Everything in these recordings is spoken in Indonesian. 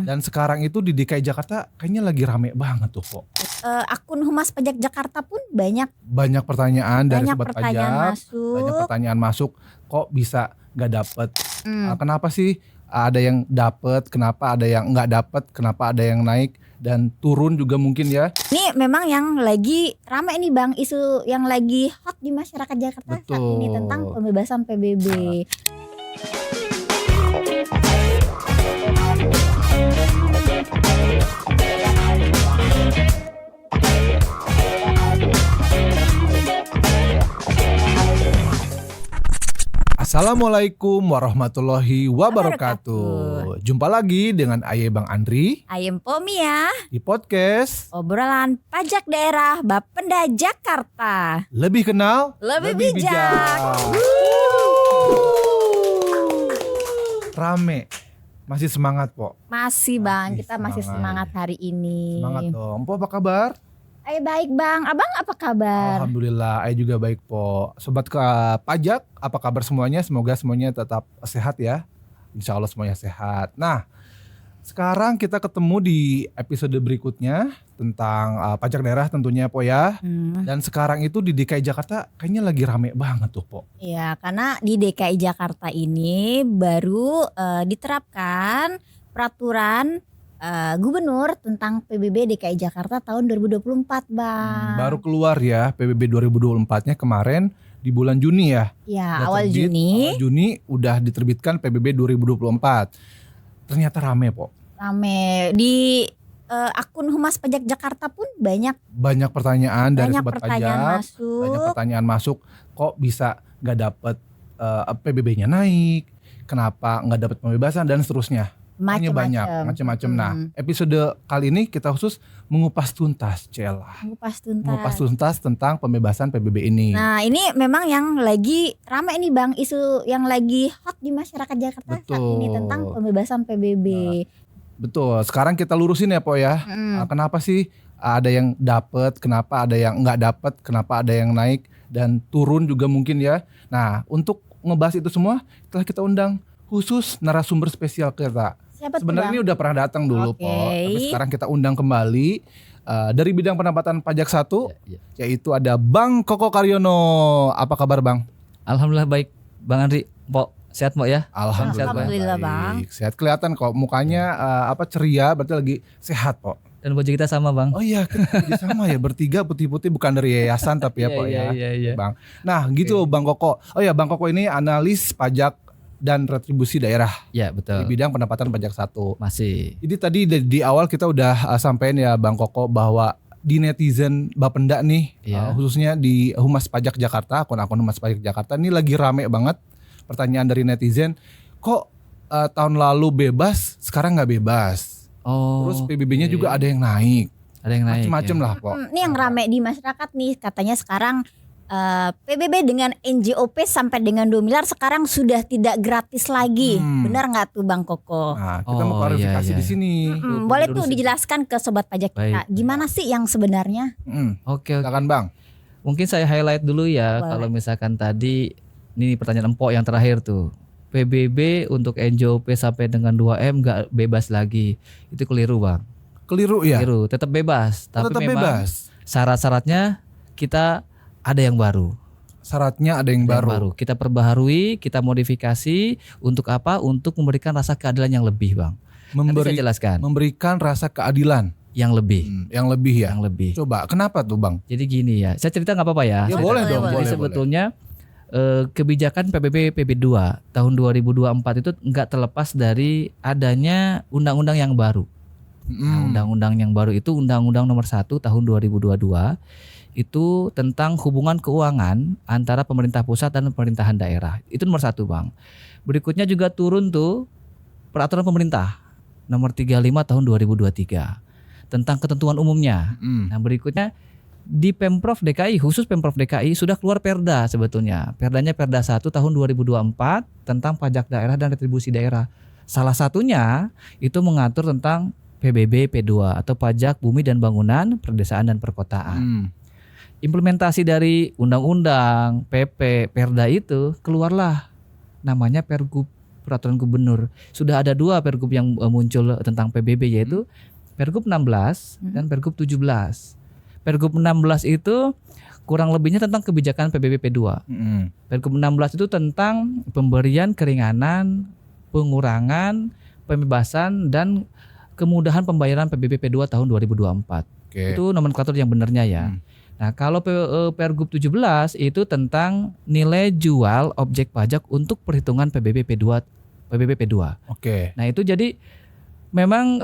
Dan sekarang itu di DKI Jakarta kayaknya lagi rame banget tuh kok. Akun Humas Pajak Jakarta pun banyak Pertanyaan dari banyak sobat pertanyaan pajak, masuk. banyak pertanyaan masuk. Kok bisa nggak dapet? Kenapa sih ada yang dapet? Kenapa ada yang nggak dapet? Kenapa ada yang naik dan turun juga mungkin ya? Ini memang yang lagi rame nih Bang, isu yang lagi hot di masyarakat Jakarta saat ini tentang pembebasan PBB. Assalamualaikum warahmatullahi wabarakatuh. Jumpa lagi dengan Aye Bang Andri Ayem Pomia di podcast obrolan pajak daerah Bapenda Jakarta. Lebih kenal, Lebih bijak. Rame, masih semangat po. Masih Bang, kita masih semangat hari ini. Semangat dong. Po apa kabar? Ayo baik Bang, Abang apa kabar? Alhamdulillah, Aye juga baik po. Sobat ke pajak, apa kabar semuanya? Semoga semuanya tetap sehat ya. Insya Allah semuanya sehat. Nah, sekarang kita ketemu di episode berikutnya tentang pajak daerah tentunya po ya. Dan sekarang itu di DKI Jakarta kayaknya lagi rame banget tuh po. Iya, karena di DKI Jakarta ini baru diterapkan peraturan Gubernur tentang PBB DKI Jakarta tahun 2024 Bang. Baru keluar ya PBB 2024-nya kemarin di bulan Juni ya. Ya, awal Juni. Awal Juni udah diterbitkan PBB 2024. Ternyata rame po. Rame di akun Humas Pajak Jakarta pun banyak pertanyaan dari sobat pertanyaan pajak. masuk. Banyak pertanyaan masuk. Kok bisa nggak dapet PBB-nya naik? Kenapa nggak dapet pembebasan dan seterusnya? Macam-macam. Nah, episode kali ini kita khusus mengupas tuntas, mengupas tuntas tentang pembebasan PBB ini. Nah, ini memang yang lagi ramai nih Bang, isu yang lagi hot di masyarakat Jakarta saat ini tentang pembebasan PBB. Betul. Sekarang kita lurusin ya, Po ya. Kenapa sih ada yang dapet, kenapa ada yang nggak dapet, kenapa ada yang naik dan turun juga mungkin ya. Nah, untuk ngebahas itu semua, telah kita undang khusus narasumber spesial kita. Sebenarnya ini udah pernah datang dulu, Po. Tapi sekarang kita undang kembali dari bidang pendapatan pajak 1, yaitu ada Bang Koko Karyono. Apa kabar, Bang? Alhamdulillah baik, Bang Andri. Po, sehat Po ya? Alhamdulillah Bang. Sehat, kelihatan kok mukanya ceria, berarti lagi sehat, Po. Dan baju kita sama Bang. Oh iya, kita sama ya, bertiga putih-putih, bukan dari yayasan tapi ya, Po ya. Iya. Bang. Nah, gitu Bang Koko. Oh ya, Bang Koko ini analis pajak dan retribusi daerah. Ya betul. Di bidang pendapatan pajak 1. Masih. Jadi tadi di awal kita udah sampaikan ya Bang Koko bahwa di netizen Bapenda nih, khususnya di Humas Pajak Jakarta, akun-akun Humas Pajak Jakarta ini lagi rame banget pertanyaan dari netizen. Kok tahun lalu bebas, sekarang nggak bebas? Terus PBB-nya juga ada yang naik. Macam-macam lah kok. Ini yang rame di masyarakat nih, katanya sekarang PBB dengan NJOP sampai dengan 2 miliar sekarang sudah tidak gratis lagi. Benar nggak tuh Bang Koko? Nah, kita mau klarifikasi di sini. Boleh tuh dijelaskan ke sobat pajak kita. Gimana sih yang sebenarnya? Oke. Silakan Bang. Mungkin saya highlight dulu ya. Kalau misalkan tadi ini pertanyaan empok yang terakhir tuh. PBB untuk NJOP sampai dengan 2M nggak bebas lagi. Itu keliru Bang. Keliru ya? Keliru, tetap bebas. Tapi memang syarat-syaratnya kita ada yang baru. Syaratnya ada yang baru. Kita perbaharui, kita modifikasi untuk apa? Untuk memberikan rasa keadilan yang lebih, Bang. Saya jelaskan. Memberikan rasa keadilan yang lebih. Yang lebih ya. Yang lebih. Coba, kenapa tuh, Bang? Jadi gini ya. Saya cerita nggak apa-apa ya? Ya boleh dong. Jadi sebetulnya kebijakan PBB PB2 tahun 2024 itu nggak terlepas dari adanya undang-undang yang baru. Nah, undang-undang yang baru itu Undang-Undang Nomor 1 tahun 2022. Itu tentang hubungan keuangan antara pemerintah pusat dan pemerintahan daerah. Itu nomor 1 Bang. Berikutnya juga turun tuh peraturan pemerintah nomor 35 tahun 2023 tentang ketentuan umumnya. Nah berikutnya di Pemprov DKI, khusus Pemprov DKI sudah keluar Perda sebetulnya. Perdanya Perda 1 tahun 2024 tentang pajak daerah dan retribusi daerah. Salah satunya itu mengatur tentang PBB P2 atau pajak bumi dan bangunan, perdesaan dan perkotaan. Implementasi dari undang-undang, PP, Perda itu keluarlah namanya Pergub peraturan gubernur. Sudah ada 2 pergub yang muncul tentang PBB, yaitu Pergub 16 dan Pergub 17. Pergub 16 itu kurang lebihnya tentang kebijakan PBB P2. Pergub 16 itu tentang pemberian keringanan, pengurangan, pembebasan dan kemudahan pembayaran PBB P2 tahun 2024. Itu nomenklatur yang benarnya ya. Nah, kalau Pergub 17 itu tentang nilai jual objek pajak untuk perhitungan PBB P2. Nah, itu jadi memang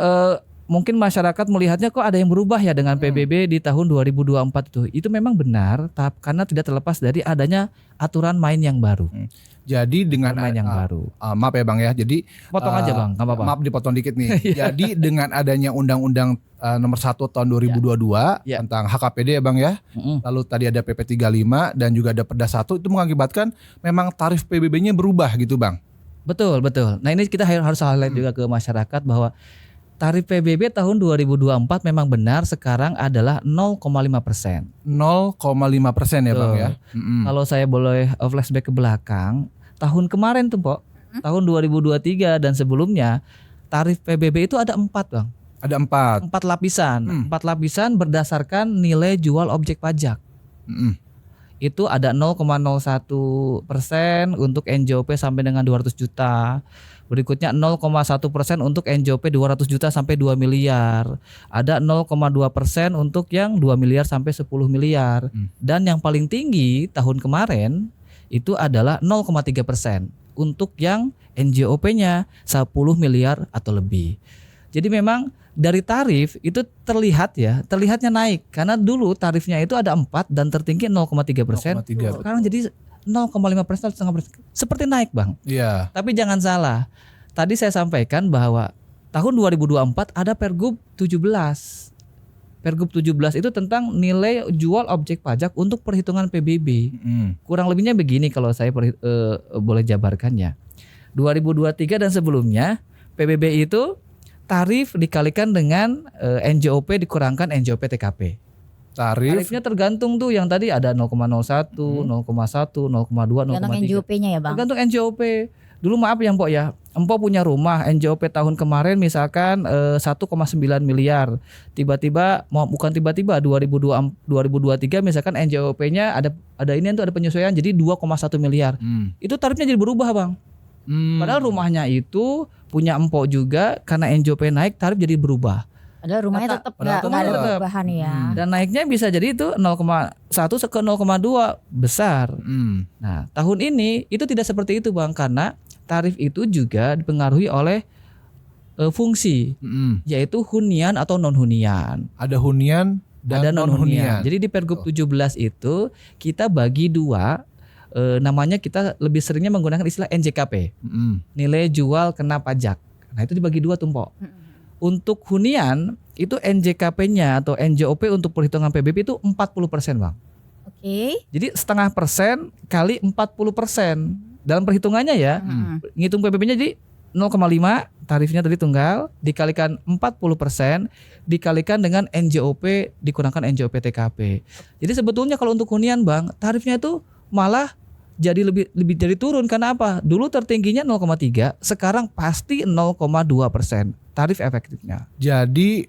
mungkin masyarakat melihatnya kok ada yang berubah ya dengan PBB di tahun 2024 itu. Itu memang benar, karena tidak terlepas dari adanya aturan main yang baru. Jadi dengan main yang baru. Maaf ya Bang ya. Jadi potong aja Bang, enggak apa-apa. Maaf dipotong dikit nih. Jadi dengan adanya Undang-Undang nomor 1 tahun 2022 tentang HKPD ya Bang ya. Lalu tadi ada PP 35 dan juga ada Perda 1, itu mengakibatkan memang tarif PBB-nya berubah gitu Bang. Betul. Nah, ini kita harus highlight juga ke masyarakat bahwa tarif PBB tahun 2024 memang benar sekarang adalah 0,5%. 0,5% ya Bang ya. Kalau saya boleh flashback ke belakang, tahun kemarin tuh Pok, tahun 2023 dan sebelumnya tarif PBB itu ada 4 Bang. Ada 4 lapisan. 4 lapisan berdasarkan nilai jual objek pajak. Itu ada 0,01% untuk NJOP sampai dengan 200 juta. Berikutnya 0,1% untuk NJOP 200 juta sampai 2 miliar. Ada 0,2% untuk yang 2 miliar sampai 10 miliar. Dan yang paling tinggi tahun kemarin itu adalah 0,3% untuk yang NJOP-nya 10 miliar atau lebih. Jadi memang dari tarif itu terlihatnya naik karena dulu tarifnya itu ada 4 dan tertinggi 0,3%. Sekarang jadi 0,5%, seperti naik Bang. Iya. Tapi jangan salah. Tadi saya sampaikan bahwa tahun 2024 ada Pergub 17. Pergub 17 itu tentang nilai jual objek pajak untuk perhitungan PBB. Kurang lebihnya begini kalau saya boleh jabarkannya. 2023 dan sebelumnya PBB itu tarif dikalikan dengan NJOP dikurangkan NJOP TKP. Tarifnya tergantung tuh yang tadi ada 0,01, 0,1, 0,2, 0,3. Tergantung NJOP-nya ya Bang. Tergantung NJOP. Dulu maaf ya Mpok ya, Mpok punya rumah NJOP tahun kemarin misalkan 1,9 miliar. Tiba-tiba, bukan tiba-tiba 2023 misalkan NJOP-nya ada ini tuh ada penyesuaian jadi 2,1 miliar. Itu tarifnya jadi berubah Bang. Padahal rumahnya itu punya Mpok juga, karena NJOP naik tarif jadi berubah. Padahal rumahnya tetap nggak ada perubahan ya. Dan naiknya bisa jadi itu 0,1 ke 0,2 besar. Nah tahun ini itu tidak seperti itu Bang, karena tarif itu juga dipengaruhi oleh fungsi, yaitu hunian atau non hunian. Ada hunian dan non hunian. Jadi di Pergub 17 itu kita bagi 2. Namanya kita lebih seringnya menggunakan istilah NJKP, nilai jual kena pajak. Nah itu dibagi 2 tuh Mpok. Untuk hunian itu NJKP-nya atau NJOP untuk perhitungan PBB itu 40% Bang. Oke. Jadi 0,5% kali 40%. Dalam perhitungannya ya, ngitung PBB-nya jadi 0,5 tarifnya tadi tunggal dikalikan 40% dikalikan dengan NJOP dikurangkan NJOP TKP. Jadi sebetulnya kalau untuk hunian Bang, tarifnya itu malah jadi lebih jadi turun. Karena apa? Dulu tertingginya 0,3, sekarang pasti 0,2% tarif efektifnya. Jadi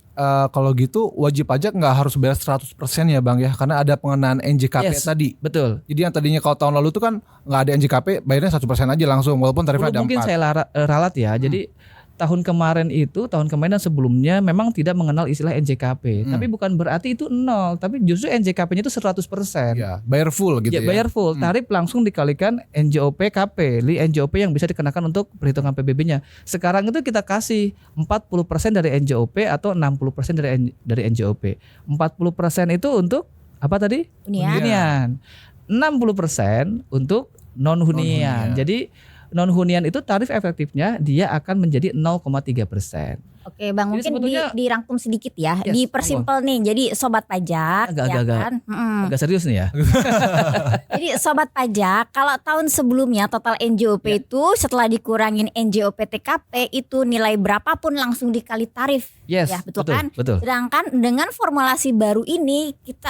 kalau gitu wajib pajak nggak harus bayar 100% ya Bang ya, karena ada pengenaan NJKP tadi. Betul. Jadi yang tadinya kalau tahun lalu itu kan nggak ada NJKP, bayarnya 1% aja langsung walaupun tarifnya ada 4. Mungkin saya ralat ya. Jadi tahun kemarin dan sebelumnya memang tidak mengenal istilah NJKP. Tapi bukan berarti itu 0, tapi justru NJKP-nya itu 100%. Ya, bayar full gitu ya. Bayar full, tarif langsung dikalikan NJOP KP, NJOP yang bisa dikenakan untuk perhitungan PBB-nya. Sekarang itu kita kasih 40% dari NJOP atau 60% dari NJOP. 40% itu untuk apa tadi? Hunian. 60% untuk non hunian. Jadi non hunian itu tarif efektifnya dia akan menjadi 0,3%. Oke Bang, Jadi mungkin sebetulnya- dirangkum sedikit ya, Yes, dipersimpel nih. Jadi sobat pajak, Agak-agak. kan? Agak serius nih ya. Jadi sobat pajak, kalau tahun sebelumnya total NJOP Ya. itu setelah dikurangin NJOP TKP itu nilai berapapun langsung dikali tarif. Yes, Ya, betul betul, kan? betul. Sedangkan dengan formulasi baru ini kita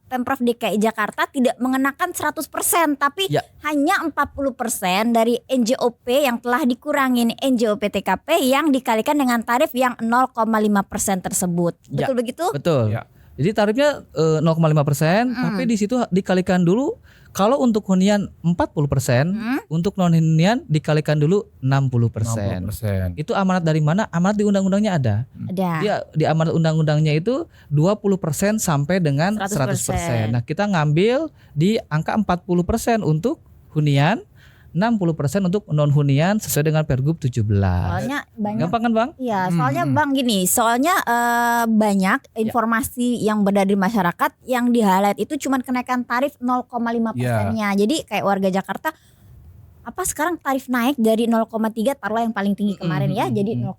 Pemprov DKI Jakarta tidak mengenakan 100% tapi Ya. hanya 40% dari NJOP yang telah dikurangin NJOP TKP yang dikalikan dengan tarif yang 0,5% tersebut. Ya. Betul begitu? Betul. Ya. Jadi tarifnya 0,5%, tapi di situ dikalikan dulu kalau untuk hunian 40%, untuk non hunian dikalikan dulu 60%. 60%. Itu amanat dari mana? Amanat di undang-undangnya ada. Ada. Dia di amanat undang-undangnya itu 20% sampai dengan 100%. 100%. Nah, kita ngambil di angka 40% untuk hunian, 60% untuk non hunian sesuai dengan Pergub 17. Soalnya banyak. Gampang kan, Bang? Iya, soalnya Bang gini, soalnya banyak informasi yang beredar di masyarakat yang di highlight itu cuman kenaikan tarif 0,5%-nya. Jadi kayak warga Jakarta apa sekarang tarif naik dari 0,3 taruhlah yang paling tinggi kemarin ya jadi 0,5.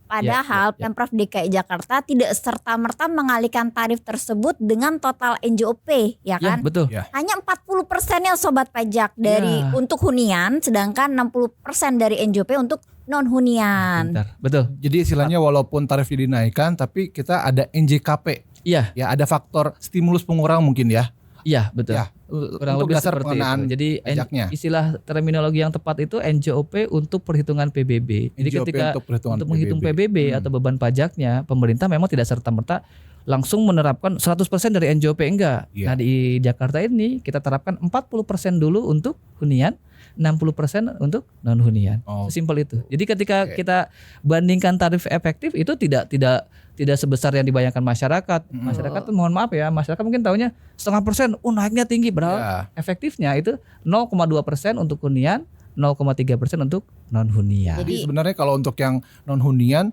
Padahal Pemprov DKI Jakarta tidak serta-merta mengalihkan tarif tersebut dengan total NJOP ya Ya, kan? betul. Ya. Hanya 40%-nya sobat pajak dari Ya. untuk hunian sedangkan 60% dari NJOP untuk non hunian. Bentar. Betul. Jadi istilahnya walaupun tarifnya dinaikkan tapi kita ada NJKP. Iya, Ya, ada faktor stimulus pengurangan mungkin ya. iya, betul. Ya, Kurang untuk lebih dasar seperti pengenaan itu. Jadi pajaknya. istilah terminologi yang tepat itu NJOP untuk perhitungan PBB. Jadi NJOP ketika untuk perhitungan untuk menghitung PBB atau beban pajaknya, pemerintah memang tidak serta-merta langsung menerapkan 100% dari NJOP, enggak. Iya. Nah, di Jakarta ini kita terapkan 40% dulu untuk hunian, 60% untuk non hunian. Oh. Sesimpel itu. Jadi ketika kita bandingkan tarif efektif itu tidak sebesar yang dibayangkan masyarakat. Masyarakat tuh mohon maaf ya, masyarakat mungkin tahunya 0,5%, naiknya tinggi, padahal Ya. efektifnya itu 0,2% untuk hunian, 0,3% untuk non hunian. Jadi sebenarnya kalau untuk yang non hunian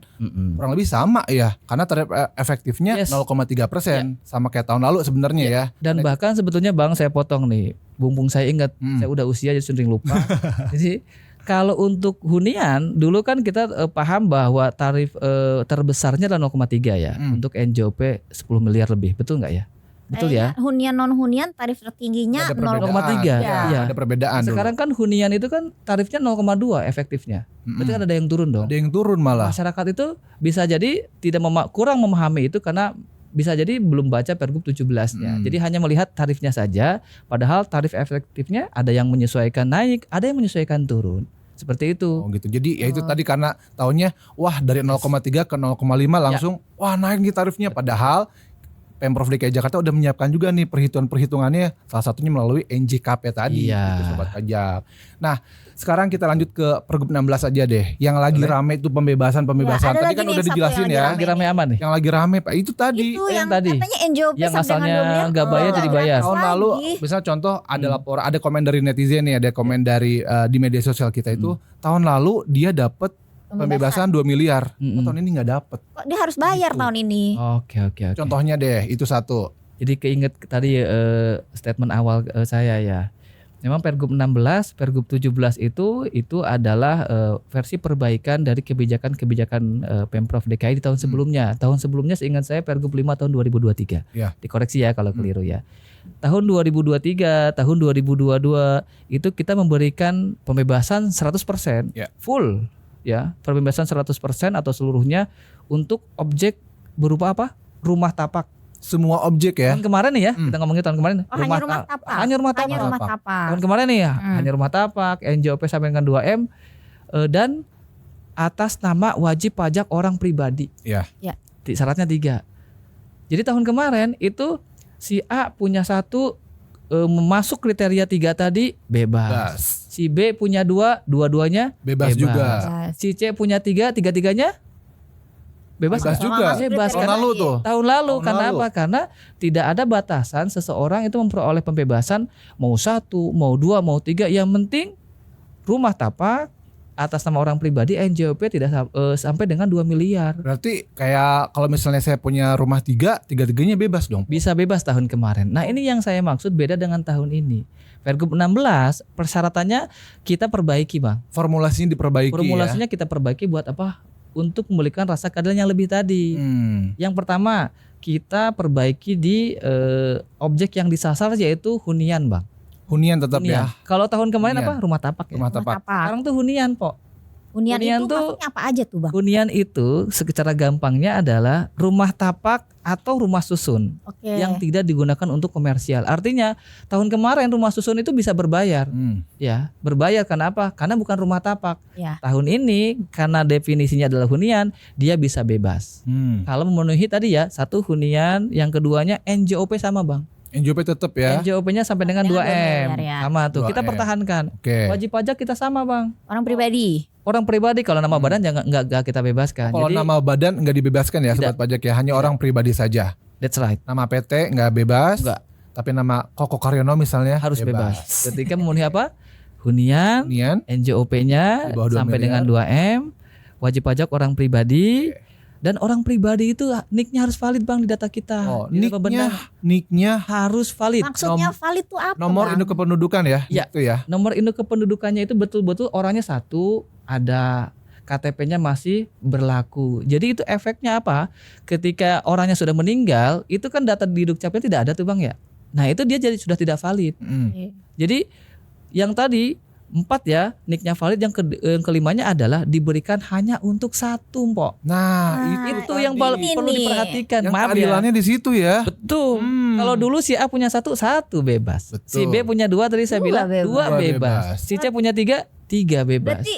kurang lebih sama ya, karena tarif efektifnya Yes. 0,3%, sama kayak tahun lalu sebenarnya ya. Dan bahkan sebetulnya Bang, saya potong nih, bumbung saya ingat, Hmm. saya udah usia jadi sering lupa. Jadi kalau untuk hunian dulu kan kita paham bahwa tarif terbesarnya adalah 0,3 ya, untuk NJOP 10 miliar lebih, betul nggak ya? Betul ya? Hunian non hunian tarif tertingginya Ada perbedaan. 0,3. Ya, Iya. ada perbedaan dulu. Sekarang kan hunian itu kan tarifnya 0,2 efektifnya. Berarti kan ada yang turun dong. Ada yang turun malah. Masyarakat itu bisa jadi tidak kurang memahami itu karena bisa jadi belum baca Pergub 17-nya. Jadi hanya melihat tarifnya saja, padahal tarif efektifnya ada yang menyesuaikan naik, ada yang menyesuaikan turun. Seperti itu. Oh gitu. Jadi ya itu tadi karena tahunnya wah dari 0,3 ke 0,5 langsung wah naik nih tarifnya, padahal Pemprov DKI Jakarta udah menyiapkan juga nih perhitungannya, salah satunya melalui NJKP tadi, Iya. gitu, sobat pajak. Nah, sekarang kita lanjut ke Pergub 16 aja deh. Yang lagi rame itu pembebasan. Ya, Tadi ada lagi kan nih udah satu dijelasin yang ya. Lagi rame aman nih. Yang lagi rame Pak, itu tadi. itu yang tadi. katanya NJOP Yang sampai asalnya dengan 2 miliar nggak bayar jadi bayar. Tahun lalu misalnya contoh ada laporan, ada komen dari netizen nih, ada komen dari di media sosial kita itu tahun lalu dia dapat pembebasan 2 miliar. Kok tahun ini nggak dapat. kok dia harus bayar Gitu. tahun ini. Oke. Contohnya deh, itu satu. Jadi keinget tadi statement awal saya ya. Memang Pergub 16, Pergub 17 itu adalah versi perbaikan dari kebijakan-kebijakan Pemprov DKI di tahun sebelumnya. Tahun sebelumnya seingat saya Pergub 5 tahun 2023. Ya. Dikoreksi ya kalau keliru ya. Tahun 2023, tahun 2022 itu kita memberikan pembebasan 100%, Ya. full ya, pembebasan 100% atau seluruhnya untuk objek berupa apa? Rumah tapak. Semua objek ya. Tahun kemarin nih ya, kita ngomongin tahun kemarin. Hanya rumah tapak. Hanya rumah tapak. Hanya rumah tapak. Tahun kemarin nih ya, hanya rumah tapak, NJOP sampai dengan 2M dan atas nama wajib pajak orang pribadi. Ya. Syaratnya 3. Jadi tahun kemarin itu si A punya 1 masuk kriteria 3 tadi bebas. Bebas. Si B punya 2, dua-duanya Bebas juga. Si C punya 3, tiga-tiganya bebas Bebas nggak? juga. Bebas Tahun kan? lalu tuh. Tahun lalu Tahun karena lalu. apa? Karena tidak ada batasan seseorang itu memperoleh pembebasan mau 1, mau 2, mau 3, yang penting rumah tapak atas nama orang pribadi NJOP tidak sampai dengan 2 miliar. Berarti kayak kalau misalnya saya punya rumah 3, tiga-tiganya bebas dong. Bisa bebas tahun kemarin. Nah, ini yang saya maksud beda dengan tahun ini. Pergub 16 persyaratannya kita perbaiki, Bang. Formulasinya diperbaiki Formulasinya kita perbaiki buat apa? untuk memulihkan rasa keadilan yang lebih tadi. Yang pertama, kita perbaiki di objek yang disasar yaitu hunian, Bang. Hunian tetap Hunian. ya. Kalau tahun kemarin Hunian. apa? Rumah tapak ya. Rumah tapak. Sekarang tuh hunian, Pok. Hunian Hunian itu tuh- maksudnya apa aja tuh Bang? Hunian itu secara gampangnya adalah rumah tapak atau rumah susun Oke. yang tidak digunakan untuk komersial. Artinya tahun kemarin rumah susun itu bisa berbayar, ya berbayar karena apa? Karena bukan rumah tapak. Ya. Tahun ini karena definisinya adalah hunian, dia bisa bebas. Kalau memenuhi tadi ya, satu hunian, yang keduanya NJOP sama, Bang. NJOP tetap ya. NJOP-nya sampai dengan Sampai 2M. dengan 2 miliar ya. Sama tuh, kita 2M. pertahankan. Oke. Wajib pajak kita sama, Bang. Orang pribadi. Orang pribadi kalau nama badan jangan nggak kita bebaskan. Kalau Jadi nama badan nggak dibebaskan ya Tidak. sobat pajak ya, hanya Tidak. orang pribadi saja. that's right. Nama PT nggak bebas. Nggak. Tapi nama Koko Karyono misalnya Harus bebas. Ketika memenuhi apa? Hunian, Hunian NJOP-nya Di bawah 2 sampai miliar. dengan 2M, wajib pajak orang pribadi, dan orang pribadi itu nick-nya harus valid, Bang, di data kita. Oh, Di data Bapenda nicknya harus valid. Maksudnya valid tuh apa nomor Bang? induk kependudukan ya, Iya. gitu ya. Nomor induk kependudukannya itu betul-betul orangnya satu, ada KTP-nya masih berlaku. Jadi itu efeknya apa? Ketika orangnya sudah meninggal, itu kan data di Dukcapil tidak ada tuh, Bang, ya. Nah, itu dia jadi sudah tidak valid. Oke. Jadi yang tadi 4 ya, nicknya valid. Yang kelimanya adalah diberikan hanya untuk satu, Mpok. Nah, Itu tadi. yang perlu Ini. diperhatikan. Yang Maaf ya. keadilannya di situ ya. Betul. Hmm. Kalau dulu si A punya satu bebas. Betul. Si B punya 2 tadi saya Dua bilang bebas. 2 Dua bebas. bebas. Si C punya 3 bebas. Berarti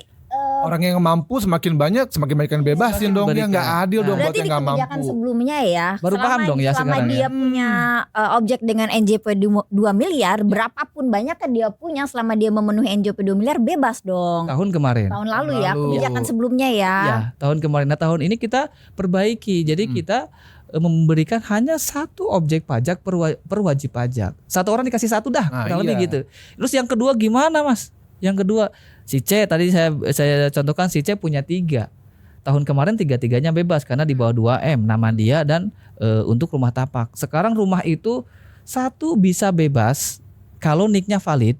Orang yang mampu semakin banyak, semakin banyak yang bebasin dong. Ya Berikan. nggak adil dong buat berarti yang di nggak kebijakan mampu. sebelumnya ya. Baru paham dong ya selama sekarang dia ya. punya objek dengan NJP 2 miliar, berapapun banyak kan dia punya selama dia memenuhi NJP 2 miliar bebas dong. Tahun kemarin. Tahun lalu ya, Lalu. kebijakan sebelumnya ya. Ya, tahun kemarin. Nah, tahun ini kita perbaiki. Jadi kita memberikan hanya satu objek pajak per wajib pajak. Satu orang dikasih satu dah, Nah, kurang lebih iya. gitu. Terus yang kedua gimana, Mas? Yang kedua, si C tadi saya contohkan, si C punya 3. Tahun kemarin 3-3-nya bebas karena di bawah 2M nama dia dan untuk rumah tapak. Sekarang rumah itu satu bisa bebas kalau nicknya valid,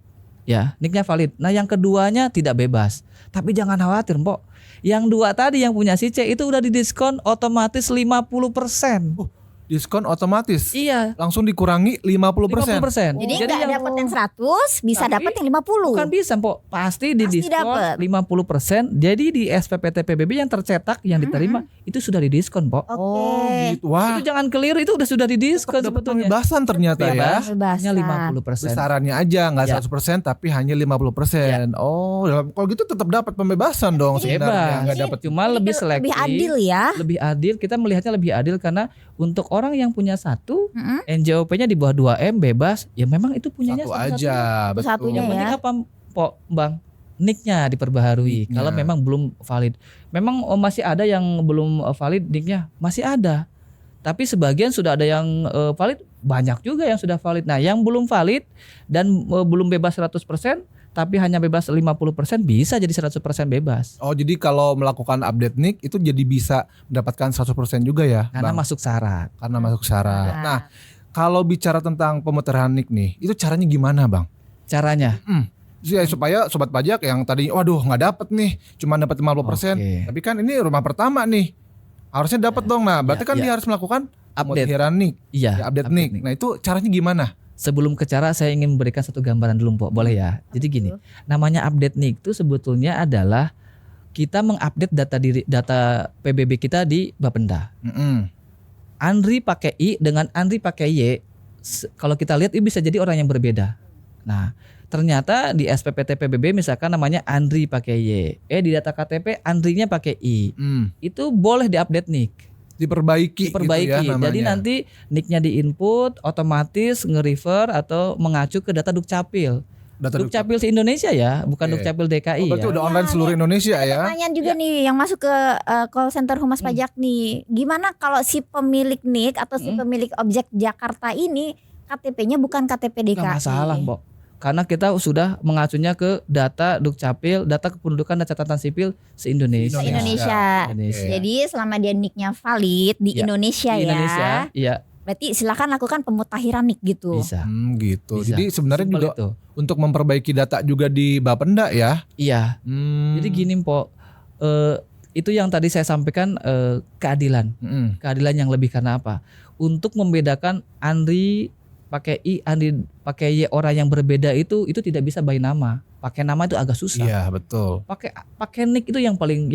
ya, nicknya valid. Nah, yang keduanya tidak bebas. Tapi jangan khawatir, Mbok. Yang 2 tadi yang punya si C itu udah didiskon otomatis 50%. Diskon otomatis. Iya, Langsung dikurangi 50%. 50%. Jadi nggak dapat yang 100, bisa Tapi dapat yang 50. Bukan bisa, Pok. Pasti Pasti didiskon dapet. 50%. Jadi di SPPT PBB yang tercetak yang diterima itu sudah didiskon, Pok. Oke. Oh gitu. Wah, Itu jangan keliru, itu sudah didiskon dapat sebetulnya. pembebasan ternyata ya. Bebas, Kebebasan. hanya 50%. Besarannya aja nggak Ya. 100% tapi hanya 50%. Oh, kalau gitu tetap dapat pembebasan dong sebenarnya. Bebas. Nggak dapat. Cuma lebih selektif. Lebih adil ya. Lebih adil, kita melihatnya lebih adil karena untuk orang yang punya satu, Mm-mm. NJOP-nya di bawah 2M bebas, ya memang itu punyanya Satu satu-satunya. aja, betul. Satunya Yang ya. penting apa, Pok, Bang? Nicknya diperbaharui. Nicknya. Kalau memang belum valid, memang masih ada yang belum valid nicknya, masih ada. Tapi sebagian sudah ada yang valid, banyak juga yang sudah valid. Nah, yang belum valid dan belum bebas 100%, tapi hanya bebas 50%, bisa jadi 100% bebas. Oh, jadi kalau melakukan update nick itu jadi bisa mendapatkan 100% juga ya, Karena Bang? masuk syarat. Karena masuk syarat. Nah. Nah, kalau bicara tentang pemutaran nick nih, itu caranya gimana, Bang? Caranya. Supaya sobat pajak yang tadi waduh nggak dapat nih, cuma dapat 50%. Oke. Tapi kan ini rumah pertama nih. Harusnya dapat dong. Nah, berarti Ya, kan ya. dia harus melakukan Update. pemutaran nick, Iya, ya, update nick. Nah, itu caranya gimana? Sebelum ke cara, saya ingin memberikan satu gambaran dulu, Pok. Boleh ya? Jadi gini, namanya update nick itu sebetulnya adalah kita mengupdate data PBB kita di Bapenda. Mm-mm. Andri pakai I dengan Andri pakai Y, kalau kita lihat itu bisa jadi orang yang berbeda. Nah, ternyata di SPPT PBB misalkan namanya Andri pakai Y, di data KTP Andrinya pakai I. Itu boleh diupdate nick, Diperbaiki diperbaiki. gitu ya namanya. Jadi nanti nicknya diinput, otomatis nge-refer atau mengacu ke data Dukcapil. data Dukcapil se-Indonesia ya, bukan Oke. Dukcapil DKI Oh, berarti ya. udah online seluruh Indonesia ya. Pertanyaan juga nih yang masuk ke call center Humas Pajak nih. Gimana kalau si pemilik NIK atau si pemilik objek Jakarta ini KTP-nya bukan KTP DKI? Nggak masalah, Mbok. Karena kita sudah mengacunya ke data Dukcapil, data kependudukan dan catatan sipil se-Indonesia. Se-Indonesia. Indonesia. Oke. Jadi selama dia NIK-nya valid di Ya, Indonesia Di ya. Indonesia, iya, Berarti silakan lakukan pemutahiran NIK gitu. bisa. Gitu. Bisa. Jadi sebenarnya Simpel juga itu. untuk memperbaiki data juga di Bapenda ya. Iya. Jadi gini, Mpok. Itu yang tadi saya sampaikan, keadilan. Keadilan yang lebih karena apa? Untuk membedakan Andri pakai I, Andri pakai Y, orang yang berbeda itu tidak bisa by nama. Pakai nama itu agak susah. Iya, betul. Pakai nick itu yang paling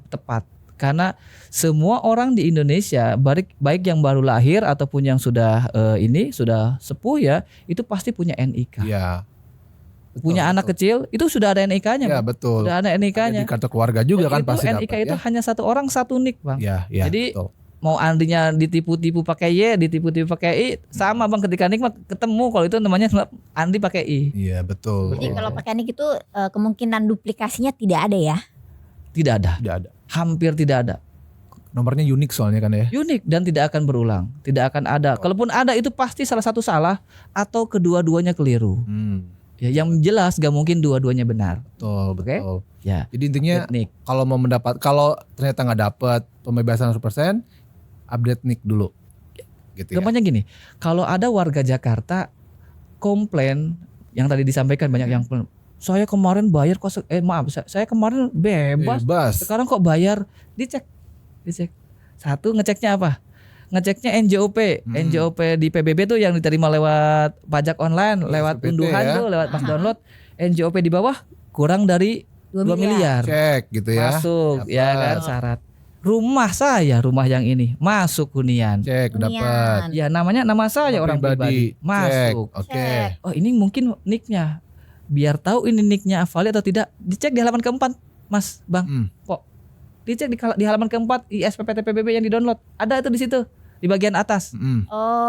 tepat. Karena semua orang di Indonesia, baik yang baru lahir ataupun yang sudah sudah sepuh ya, itu pasti punya NIK. Iya. Punya anak kecil itu sudah ada NIK-nya. Ya, betul. Sudah ada NIK-nya. Di kartu keluarga juga kan itu pasti NIK dapat, itu ya. hanya satu orang satu nick, Bang. Iya, Jadi betul. mau Andrinya ditipu-tipu pakai Y, ditipu-tipu pakai I, sama Bang, ketika nick mah ketemu kalau itu namanya Andri pakai I. Iya, betul. Jadi kalau pakai nick itu kemungkinan duplikasinya tidak ada ya? Tidak ada. Tidak ada. Hampir tidak ada. Nomornya unik soalnya kan ya. Unik dan tidak akan berulang. Tidak akan ada. Kalaupun ada itu pasti salah satu salah atau kedua-duanya keliru. Ya, yang jelas gak mungkin dua-duanya benar. Betul, betul. Ya. Jadi intinya Nick. kalau ternyata nggak dapat pembebasan 100%, update nick dulu. Gitu ya. Gampangnya gini, kalau ada warga Jakarta komplain yang tadi disampaikan banyak yang saya kemarin bayar kok saya kemarin bebas. Sekarang kok bayar? Dicek. Satu, ngeceknya apa? Ngeceknya NJOP. NJOP di PBB tuh yang diterima lewat pajak online, lewat SPT unduhan ya. tuh, lewat pas download. NJOP di bawah kurang dari 2 miliar. Cek gitu ya. Masuk, Dapat. ya kan, syarat. Rumah saya, rumah yang ini masuk hunian. Cek dapat. Ya nama saya orang pribadi. Masuk. Oke. Oh, ini mungkin nicknya. Biar tahu ini nicknya valid atau tidak, dicek di halaman keempat, Mas, Bang. Pok. Dicek di halaman keempat ISPPT PBB yang di-download. Ada itu di situ di bagian atas.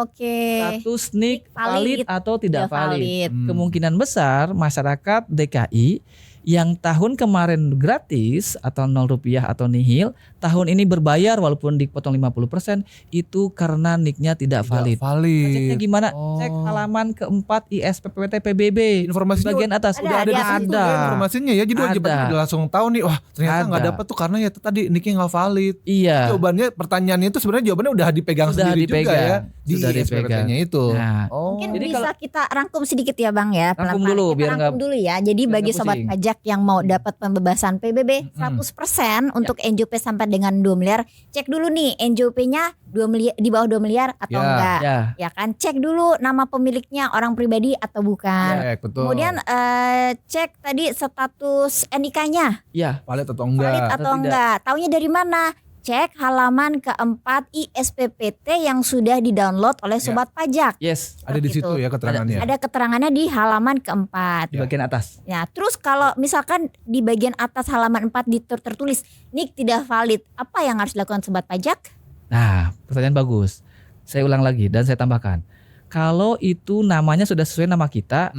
Oke. Status nick valid atau tidak valid. valid. Kemungkinan besar masyarakat DKI yang tahun kemarin gratis atau 0 rupiah atau nihil, tahun ini berbayar walaupun dipotong 50%, itu karena nicknya tidak valid. Ceknya gimana? Cek halaman keempat ISPPT PBB. Informasinya bagian atas udah ada di situ. Informasinya ya, jadi wajib udah langsung tahu nih, wah ternyata nggak dapat tuh karena ya tadi nicknya nggak valid. Iya. Jawabannya, pertanyaannya itu sebenarnya jawabannya udah dipegang sendiri juga ya di Sudah dipegang. SPPT-nya itu. Nah, Mungkin Jadi bisa kita rangkum sedikit ya Bang ya. Rangkum pelan-pelan. dulu, Kita biar rangkum dulu ya. Jadi biar bagi nggak sobat pusing. pajak yang mau dapat pembebasan PBB 100% untuk NJOP sampai dengan 2 miliar, cek dulu nih NJOP-nya 2 miliar di bawah 2 miliar atau enggak. Ya kan, cek dulu nama pemiliknya orang pribadi atau bukan. Cek, betul. Kemudian cek tadi status NIK-nya Ya, valid atau enggak? valid atau enggak. Taunya dari mana? Cek halaman keempat ISPPT yang sudah di-download oleh sobat pajak. yes, Ada di Seperti situ itu. ya keterangannya. Ada keterangannya di halaman keempat. di bagian atas. Ya, terus kalau misalkan di bagian atas halaman 4 tertulis nick tidak valid, apa yang harus dilakukan sobat pajak? Nah, pertanyaan bagus. Saya ulang lagi dan saya tambahkan. Kalau itu namanya sudah sesuai nama kita,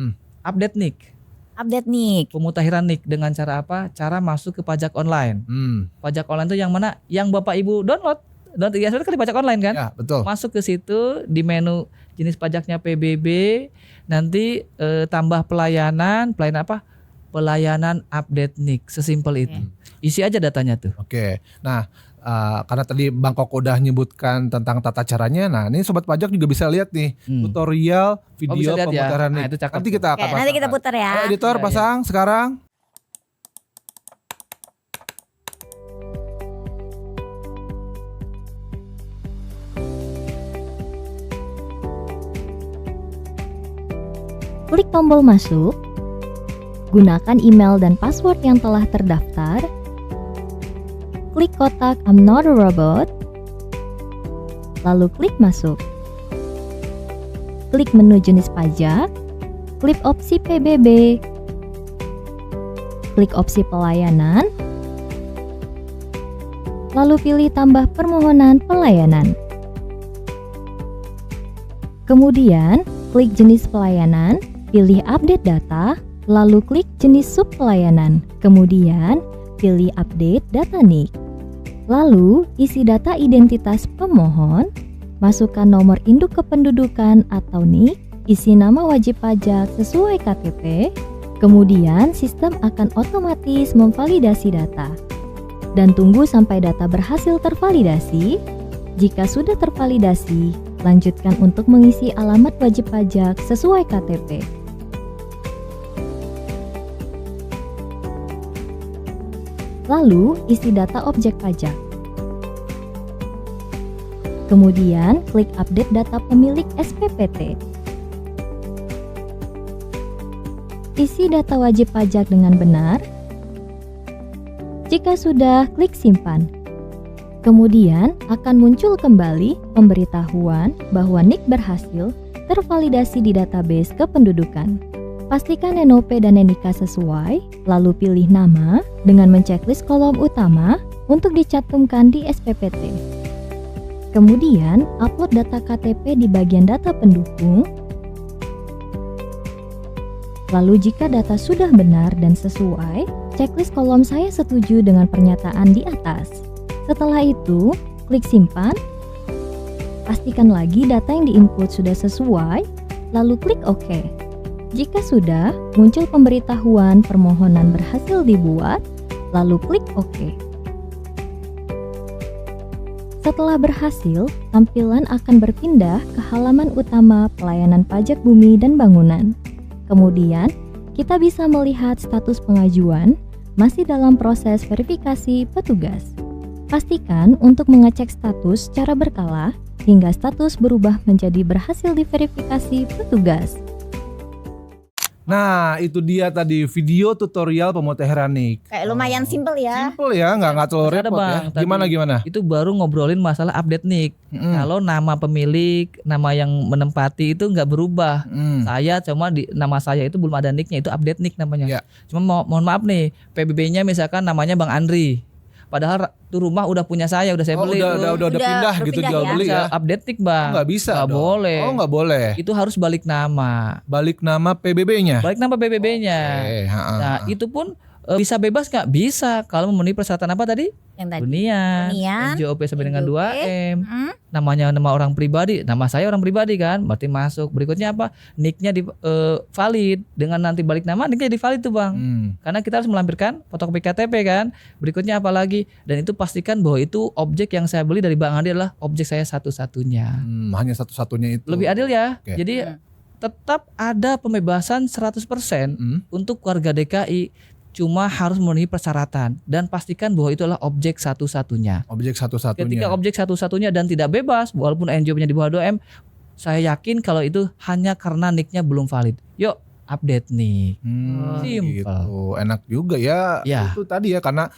update nick. Update nick. Pemutakhiran nick dengan cara apa? Cara masuk ke pajak online. Pajak online itu yang mana? Yang Bapak Ibu download. Dan ISPPT kan di pajak online kan? Ya, betul. Masuk ke situ di menu jenis pajaknya PBB, nanti tambah pelayanan apa? Pelayanan update nick, sesimpel itu. Isi aja datanya tuh. Oke. Nah, karena tadi Bang Koko udah nyebutkan tentang tata caranya, nah ini sobat pajak juga bisa lihat nih tutorial video bisa lihat ya. pemutaran Nah, nick. itu cakep Nanti tuh. kita akan Oke, nanti kita putar ya. Ayo, editor Iya, pasang sekarang. Klik tombol masuk, gunakan email dan password yang telah terdaftar, klik kotak I'm not a robot, lalu klik masuk. Klik menu jenis pajak, klik opsi PBB, klik opsi pelayanan, lalu pilih tambah permohonan pelayanan. Kemudian, klik jenis pelayanan, pilih update data, lalu klik jenis sub pelayanan. Kemudian, pilih update data NIK. Lalu, isi data identitas pemohon, masukkan nomor induk kependudukan atau NIK, isi nama wajib pajak sesuai KTP, kemudian sistem akan otomatis memvalidasi data. Dan tunggu sampai data berhasil tervalidasi. Jika sudah tervalidasi, lanjutkan untuk mengisi alamat wajib pajak sesuai KTP. Lalu, isi data objek pajak. Kemudian, klik update data pemilik SPPT. Isi data wajib pajak dengan benar. Jika sudah, klik simpan. Kemudian akan muncul kembali pemberitahuan bahwa NIK berhasil tervalidasi di database kependudukan. Pastikan NOP dan NIK sesuai, lalu pilih nama dengan menceklis kolom utama untuk dicantumkan di SPPT. Kemudian, upload data KTP di bagian data pendukung. Lalu jika data sudah benar dan sesuai, checklist kolom saya setuju dengan pernyataan di atas. Setelah itu, klik simpan. Pastikan lagi data yang diinput sudah sesuai, lalu klik OK. Jika sudah, muncul pemberitahuan permohonan berhasil dibuat, lalu klik OK. Setelah berhasil, tampilan akan berpindah ke halaman utama pelayanan pajak bumi dan bangunan. Kemudian, kita bisa melihat status pengajuan masih dalam proses verifikasi petugas. Pastikan untuk mengecek status secara berkala hingga status berubah menjadi berhasil diverifikasi petugas. Nah, itu dia tadi video tutorial pemutehiran NIK. Kayak lumayan simple ya. Simple ya, nggak terlalu Ada, repot Bang, ya. tadi. Gimana? Itu baru ngobrolin masalah update NIK. Kalau nama pemilik, nama yang menempati itu nggak berubah. Saya cuma di nama saya itu belum ada NIK-nya, itu update NIK namanya. Ya. Cuma mohon maaf nih, PBB-nya misalkan namanya Bang Andri. Padahal tuh rumah udah punya saya, udah saya beli. Udah pindah gitu, berpindah jual ya. beli Bisa ya. update NIK, Bang. Nggak bisa Nggak dong. boleh. Oh, nggak boleh. Itu harus balik nama. Balik nama PBB-nya. Balik nama PBB-nya. Nah, itu pun bisa bebas nggak? Bisa kalau memenuhi persyaratan apa tadi? Yang tadi. Hunian, Hunian, NJOP sampai dengan NJOP. 2M. Mm. Namanya nama orang pribadi, nama saya orang pribadi kan, berarti masuk. Berikutnya apa? NIK-nya valid. Dengan nanti balik nama, NIK-nya jadi valid tuh, Bang. Karena kita harus melampirkan fotokopi KTP kan. Berikutnya apa lagi? Dan itu pastikan bahwa itu objek yang saya beli dari Bang Andi adalah objek saya satu-satunya. Hanya satu-satunya itu. Lebih adil ya. Oke. Jadi tetap ada pembebasan 100% untuk warga DKI, cuma harus memenuhi persyaratan dan pastikan bahwa itu adalah objek satu-satunya. Objek satu-satunya. Ketika objek satu-satunya dan tidak bebas, walaupun NJOP-nya di bawah 2M, saya yakin kalau itu hanya karena NIK-nya belum valid. Yuk, update NIK. Simple. Gitu. Enak juga ya. Ya. Itu tadi ya, karena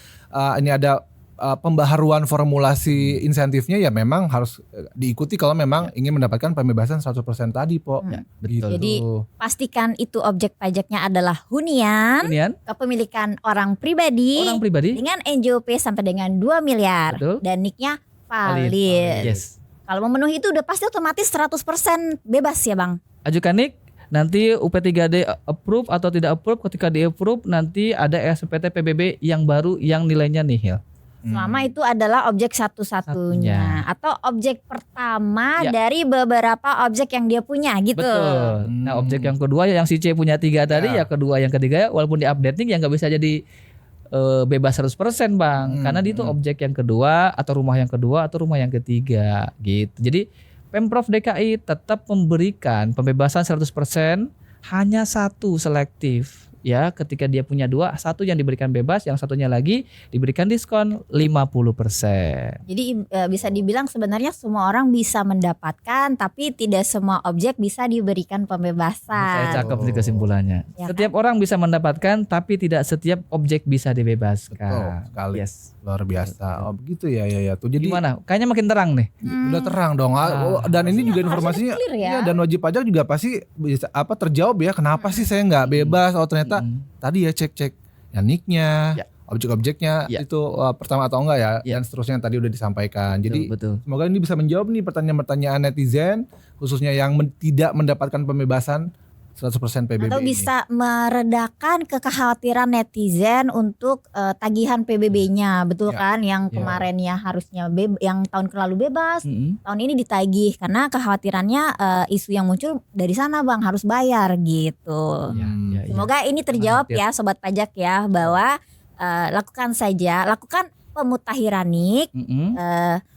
ini ada pembaharuan formulasi insentifnya ya memang harus diikuti kalau memang ingin mendapatkan pembebasan 100% tadi, Po. Ya, Gitu. betul. Jadi pastikan itu objek pajaknya adalah hunian, Kemudian kepemilikan orang pribadi, orang pribadi, dengan NJOP sampai dengan 2 miliar betul. dan NIK-nya valid. Yes. Kalau memenuhi itu udah pasti otomatis 100% bebas ya, Bang. Ajukan NIK, nanti UP3D approve atau tidak approve. Ketika di approve nanti ada SPT PBB yang baru yang nilainya nihil. Selama itu adalah objek satu-satunya atau objek pertama Ya. dari beberapa objek yang dia punya gitu. Betul. Nah, objek yang kedua yang si C punya 3 tadi, ya kedua yang ketiga walaupun di updating ya nggak bisa jadi bebas 100% Bang. Karena itu objek yang kedua atau rumah yang kedua atau rumah yang ketiga gitu. Jadi Pemprov DKI tetap memberikan pembebasan 100%, hanya satu selektif. Ya, ketika dia punya 2, satu yang diberikan bebas, yang satunya lagi diberikan diskon 50%. Jadi bisa dibilang sebenarnya semua orang bisa mendapatkan, tapi tidak semua objek bisa diberikan Saya pembebasan. cakep nih kesimpulannya. Ya Setiap orang bisa mendapatkan, tapi tidak setiap objek bisa dibebaskan. Betul sekali. Yes. Luar biasa. Oh, begitu ya. Tuh jadi Gimana? Kayaknya makin terang nih. udah terang dong. Dan ini juga informasinya clear ya. iya, dan wajib pajak juga pasti bisa terjawab ya. Kenapa sih saya nggak bebas? Oh, ternyata tadi ya cek ya NIK-nya, Ya. objek-objeknya Ya. itu pertama atau enggak ya, Ya. dan seterusnya yang tadi udah disampaikan. Jadi Betul. semoga ini bisa menjawab nih pertanyaan-pertanyaan netizen, khususnya yang tidak mendapatkan pembebasan 100% PBB Atau ini. bisa meredakan kekhawatiran netizen untuk tagihan PBB-nya, betul Ya. kan? Yang Ya. kemarin ya harusnya yang tahun lalu bebas, Mm-mm. tahun ini ditagih karena kekhawatirannya isu yang muncul dari sana, Bang, harus bayar gitu. Ya. Semoga ini terjawab Khawatir. ya sobat pajak ya, bahwa lakukan pemutahiran NIK Mm-mm.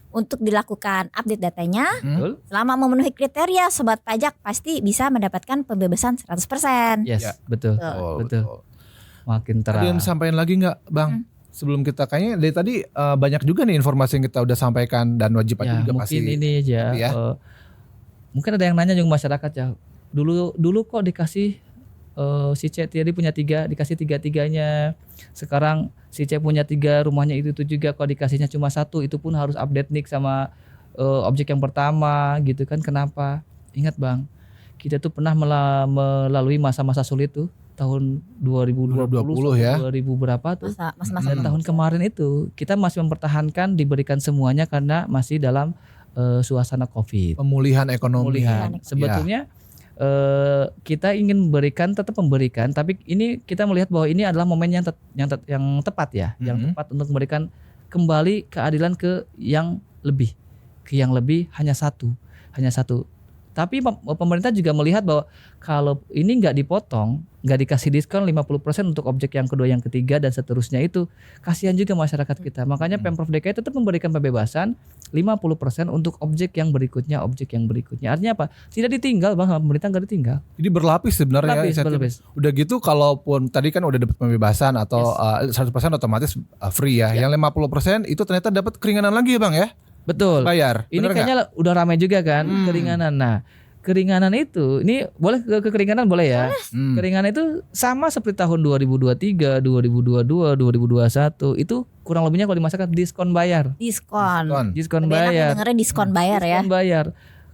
untuk dilakukan update datanya. Betul. Selama memenuhi kriteria, sobat pajak pasti bisa mendapatkan pembebasan 100%. Yes, Ya. betul. Betul. Betul. Makin Ada yang terang. disampaikan lagi nggak, Bang? sebelum kita kayaknya dari tadi banyak juga nih informasi yang kita udah sampaikan dan wajib pajak Ya, juga mungkin pasti. ini aja. ya. Mungkin ada yang nanya juga masyarakat ya. Dulu kok dikasih si C tadi punya 3, dikasih 3-3-nya. Sekarang si C punya 3, rumahnya itu juga kok dikasihnya cuma 1, itu pun harus update nik sama objek yang pertama gitu kan. Kenapa? Ingat Bang, kita tuh pernah melalui masa-masa sulit tuh tahun 2020 ya. 2000 berapa tuh. Masa-masa Dan tahun kemarin itu kita masih mempertahankan diberikan semuanya karena masih dalam suasana Covid. Pemulihan ekonomi. Pemulihan. Sebetulnya kita ingin tetap memberikan, tapi ini kita melihat bahwa ini adalah momen yang tepat ya, yang tepat untuk memberikan kembali keadilan ke yang lebih hanya satu. Tapi pemerintah juga melihat bahwa kalau ini nggak dipotong, nggak dikasih diskon 50% untuk objek yang kedua, yang ketiga dan seterusnya, itu kasihan juga masyarakat kita. Makanya Pemprov DKI tetap memberikan pembebasan 50% untuk objek yang berikutnya. Artinya apa? Tidak ditinggal Bang, pemerintah nggak ditinggal. Jadi berlapis sebenarnya ya. Berlapis. Udah gitu kalaupun tadi kan udah dapat pembebasan atau 100% otomatis free ya. Yang 50% itu ternyata dapat keringanan lagi ya Bang ya. Betul. Bayar. Ini Bener kayaknya udah ramai juga kan keringanan. Nah, keringanan itu ini boleh ke keringanan boleh ya. Keringanan itu sama seperti tahun 2023, 2022, 2021 itu kurang lebihnya kalau di masyarakat diskon bayar. Diskon. Diskon Lebih enak bayar. dengernya diskon bayar ya.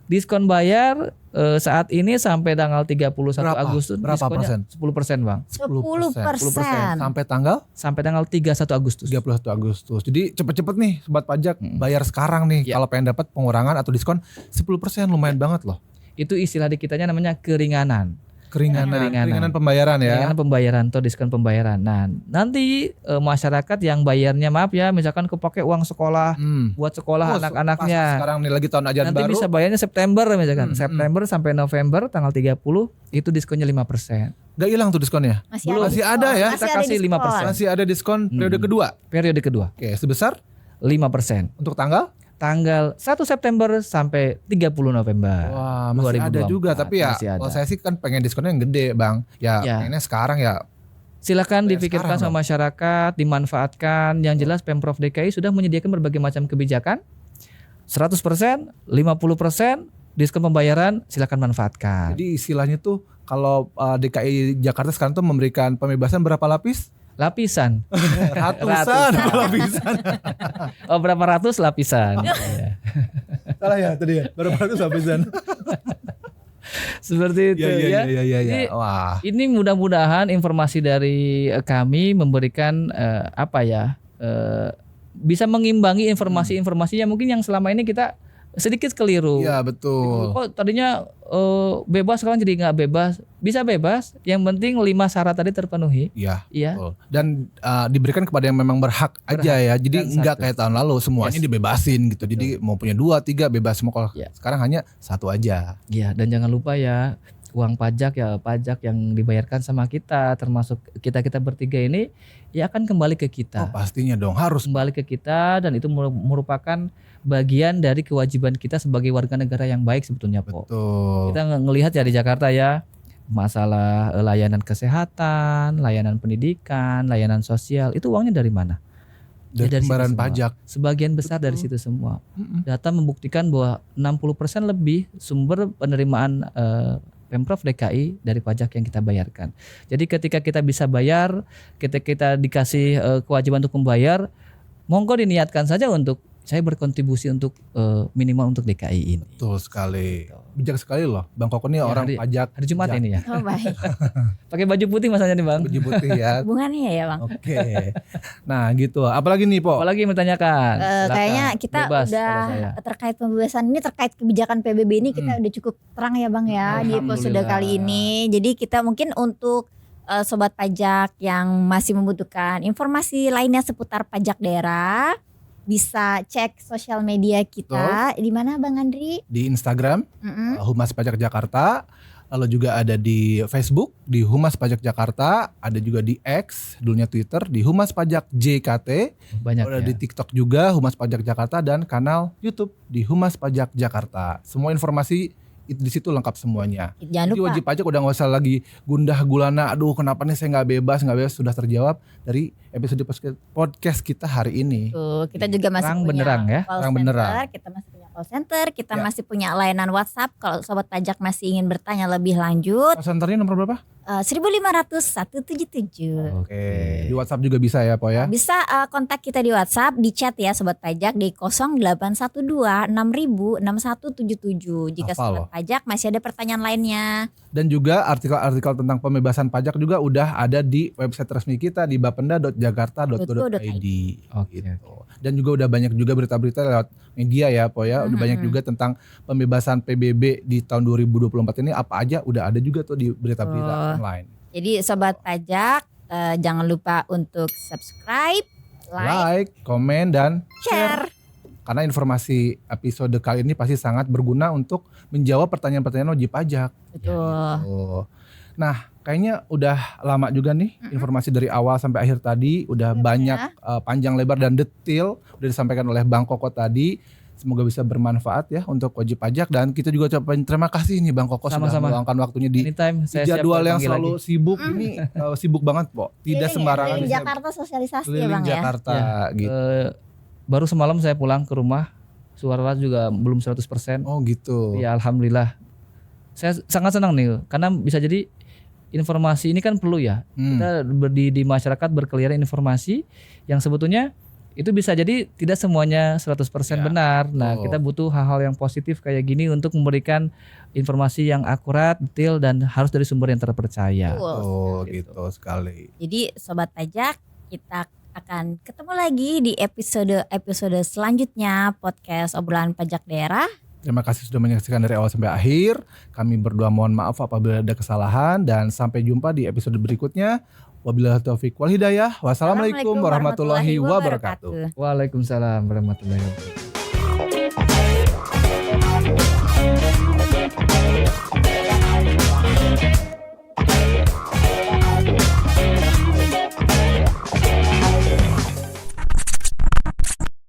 Diskon bayar saat ini sampai tanggal 31 Berapa? Agustus Berapa diskonnya 10% Bang. 10%. Sampai tanggal 31 Agustus. 31 Agustus. Jadi cepet-cepet nih sobat pajak bayar sekarang nih Ya. kalau pengen dapat pengurangan atau diskon 10%, lumayan banget loh. Itu istilah di kitanya namanya keringanan. Keringanan pembayaran ya. Keringanan pembayaran atau diskon pembayaran. Nah, nanti masyarakat yang bayarnya maaf ya, misalkan kepake uang sekolah buat sekolah anak-anaknya. Pas sekarang nih lagi tahun ajaran Nanti baru. bisa bayarnya September misalkan. September sampai November tanggal 30 itu diskonnya 5%. Gak hilang tuh diskonnya. Masih ada ya. Kita kasih 5%. Masih ada diskon periode kedua. Periode kedua Oke, sebesar 5% untuk tanggal? tanggal 1 September sampai 30 November. Wah, masih ada 2024. juga. Tapi ya Masih ada. kalau saya sih kan pengen diskonnya yang gede Bang. Ya, Ya. pengennya sekarang ya. Silakan Bayar dipikirkan sekarang sama masyarakat, dimanfaatkan. Yang jelas Pemprov DKI sudah menyediakan berbagai macam kebijakan. 100%, 50% diskon pembayaran, silakan manfaatkan. Jadi istilahnya tuh kalau DKI Jakarta sekarang tuh memberikan pembebasan berapa lapis? Lapisan. Ratusan lapisan. Oh, berapa ratus lapisan. Ya. Salah ya tadi ya. Berapa ratus lapisan? Seperti itu ya. Jadi, Wah. ini mudah-mudahan informasi dari kami memberikan bisa mengimbangi informasi-informasi yang mungkin yang selama ini kita sedikit keliru. Iya betul. Kok tadinya bebas, sekarang jadi nggak bebas. Bisa bebas, yang penting 5 syarat tadi terpenuhi. Iya. Iya. Betul. Dan diberikan kepada yang memang berhak aja ya. Jadi Dan nggak satu. kayak tahun lalu semuanya dibebasin gitu. Jadi mau punya 2, 3 bebas semua. Kalau Ya. sekarang hanya 1 aja. Iya, dan jangan lupa ya, uang pajak yang dibayarkan sama kita, termasuk kita bertiga ini, ya akan kembali ke Oh kita. pastinya dong harus. Kembali ke kita, dan itu merupakan bagian dari kewajiban kita sebagai warga negara yang baik sebetulnya, Po. Betul. Kita ngelihat ya di Jakarta ya, masalah layanan kesehatan, layanan pendidikan, layanan sosial, itu uangnya dari mana? Dari Ya, dari situ pembayaran semua. pajak. Sebagian besar dari situ semua. Data membuktikan bahwa 60% lebih sumber penerimaan Pemprov DKI dari pajak yang kita bayarkan. Jadi ketika kita bisa bayar, ketika kita dikasih kewajiban untuk membayar, monggo diniatkan saja untuk saya berkontribusi untuk minimal untuk DKI ini. Betul sekali. Bijak sekali loh. Bang Koko ini Ya, orang hari- pajak. Hari Jumat bijak. ini ya. Oh baik. Pakai baju putih masanya nih, Bang. Baju putih ya. Hubungannya ya Bang. Oke. Nah gitu. Apalagi nih Po? Apalagi yang bertanyakan? Silakan. Kayaknya kita Bebas udah pada saya. terkait pembebasan ini, terkait kebijakan PBB ini kita udah cukup terang ya Bang ya di episode Alhamdulillah. kali ini. Jadi kita mungkin untuk sobat pajak yang masih membutuhkan informasi lainnya seputar pajak daerah, bisa cek sosial media kita. Di mana Bang Andri? Di Instagram Mm-mm. Humas Pajak Jakarta. Lalu juga ada di Facebook di Humas Pajak Jakarta, ada juga di X, dulunya Twitter di Humas Pajak JKT, Banyak ada ya. di TikTok juga Humas Pajak Jakarta dan kanal YouTube di Humas Pajak Jakarta. Semua informasi di situ lengkap semuanya. Jangan Jadi lupa. wajib pajak udah nggak usah lagi gundah gulana. Aduh, kenapa nih saya nggak bebas? Sudah terjawab dari episode podcast kita hari ini. Tuh, kita juga masih Terang punya benderang ya. call Terang center, benderang. kita masih punya call center, kita Ya. masih punya layanan WhatsApp. Kalau sobat pajak masih ingin bertanya lebih lanjut, Call centernya nomor berapa? 1500 177. Oke. Di WhatsApp juga bisa ya, Po ya. Bisa kontak kita di WhatsApp, di chat ya sobat pajak di 0812 6000 6177. Jika Hafal sobat loh. pajak masih ada pertanyaan lainnya. Dan juga artikel-artikel tentang pembebasan pajak juga udah ada di website resmi kita di bapenda.jakarta.go.id. Oke. Gitu. Dan juga udah banyak juga berita-berita lewat media ya, Po ya. Udah banyak juga tentang pembebasan PBB di tahun 2024 ini apa aja udah ada juga tuh di berita-berita online. Jadi sobat pajak jangan lupa untuk subscribe, like, Like, komen dan share. karena informasi episode kali ini pasti sangat berguna untuk menjawab pertanyaan-pertanyaan wajib pajak. Betul. Oh. Nah, kayaknya udah lama juga nih informasi dari awal sampai akhir tadi udah banyak panjang lebar dan detail udah disampaikan oleh Bang Koko tadi. Semoga bisa bermanfaat ya untuk wajib pajak dan kita juga ucapin terima kasih nih Bang Koko sudah Sama-sama. meluangkan waktunya di Anytime saya siap jadwal yang dipanggil selalu lagi. sibuk ini sibuk banget, Po. Tidak Keliling ya, sembarangan keliling bisa Jakarta sosialisasi ya keliling Bang ya. Jakarta gitu. Baru semalam saya pulang ke rumah, suara juga belum 100%. Oh gitu. Ya alhamdulillah. Saya sangat senang nih karena bisa jadi informasi ini kan perlu ya. Kita di masyarakat berkeliaran informasi yang sebetulnya itu bisa jadi tidak semuanya 100% Ya, benar. Nah, betul. kita butuh hal-hal yang positif kayak gini untuk memberikan informasi yang akurat, detail dan harus dari sumber yang terpercaya. Betul. Oh gitu sekali. Jadi sobat pajak, kita akan ketemu lagi di episode selanjutnya podcast obrolan pajak daerah. Terima kasih sudah menyaksikan dari awal sampai akhir. Kami berdua mohon maaf apabila ada kesalahan dan sampai jumpa di episode berikutnya. Wabillahi taufiq wal hidayah. Wassalamualaikum warahmatullahi wabarakatuh. Waalaikumsalam warahmatullahi wabarakatuh.